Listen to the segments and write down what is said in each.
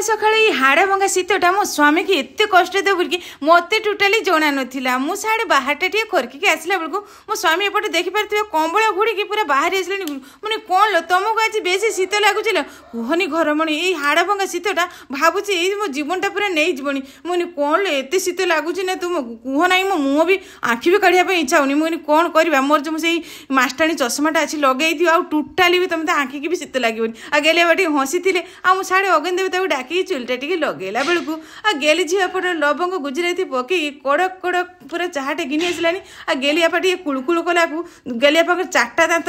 सकाळ सकाळ ये हाड़ भंगा शीतटा मो स्वामी की एत कष्ट दे बोल मत टोटाली जना नाला मुझे बाहरटा टे खरकी आसला बेलू मो स्वामी एपटे देखिपारे कंबल घोड़ी पूरा बाहर आसले मैंने कौन लो तुमको आज बेस शीत लगुच कहनी घरमणी ये हाड़ भंगा शीतटा भावुची ये मो जीवनटा पूरा नहीं जीवनी मुझे कौन लो एत शीत लगुच ना तुम कह ना मो मुँह भी आँखि भी काढ़ा इच्छा होनी मुझे कौन करवा मोर जो से मास्टाणी चश्माटा अच्छी लगे थी टोटाली भी तुम आँखि की भी शीत लगे आ गेले बाटी हसी थे आ साढ़े अगन देवी ताको डाकी चुलटा टे लगेला बेलू आ गेली झी एपटे लवंग गुजराती पकई कड़क कड़क पूरा चाहटे घिनी आसलानी आ गेली आपा टे कुलकुल कलाकू गेली पाखे 4टा दांत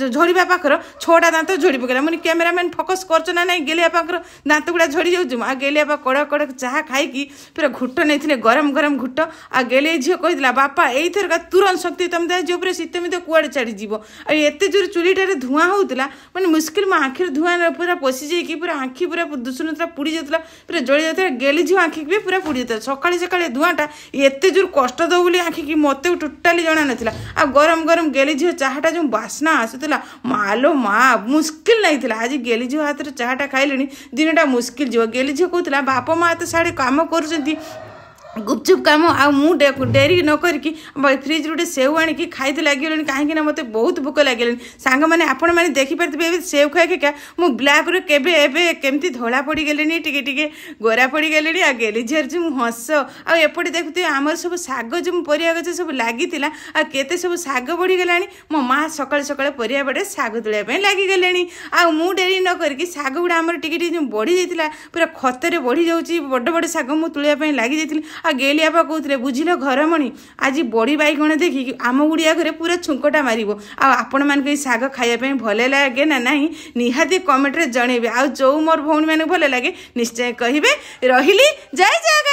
झड़वा पाखर 6टा दांत झड़ी पकड़ा मुझे कैमेरामैन फोकस कर ना नहीं गेली पाखर दांत गुड़ा झड़ी जाऊँ आ गेली आपा कड़क कड़क चाह खाई पूरा घुट नहीं गरम गरम घुट आ गेली झील कही बापा यही तुरंत शक्ति तुम जो पूरा शीत मित कुआड़े चढ़ीजी आते जोर चुलीटार धूआं होता मैंने मुस्किल मो आखिर धूआं पूरा पशि जाइए पूरा आँखि पूरा दुषुता पुड़ी जाता पूरा जली जाता गेली झील आँखि भी पूरा पुड़ी जाता सकाଳେ सकाଳେ धूआंटा एत जोर कष्ट दो बोली आँखि की मत टोटाली जना नाला आ गरम गरम गेली झील चाहटा जो बास्ना आसूला मालो माँ मुस्किल नहीं था आज गेली झील हाथ में चाहटा खाइले दिनटा मुस्किल जीव गेली झील कहला बाप माँ तो साढ़े कम कर गुपचुप कम आ डेरी न करके फ्रिज गोटे सेव आनिकी खाई लगे कहीं मत बहुत भोक लगे सांग मैंने आपण मैंने देखिपारे सेव खाई क्या मु ब्लाक केमती धला पड़ी गले टे गोरा पड़ी गले आ गेली झील जो हस आएपटे देखुए आमर सब शाग जो परिया गछ सब लगी आते सब शाग बढ़ीगला मो माँ सकाल सकाल परिया बड़े शाग तोड़ापी लगिगले आउ डेरी न करके शाग गुड़ा आमर टे बढ़ी जाता पूरा खतरे बढ़ी जाऊँगी बड़ बड़ शाग मुझे तोड़ापी लगी जाती आ गेली आपा कहते बुझिल घरमणी आज बड़ी बाइगण देखिकी आम गुड़िया घरे पूरा छुंकटा मारिबो आपण मान को शाग खाइबा भल लगे ना नहीं निहाती कमेंट रे जणेबे आ जो मोर भौणी माने भल लगे निश्चय कहिबे रहिली जय जय।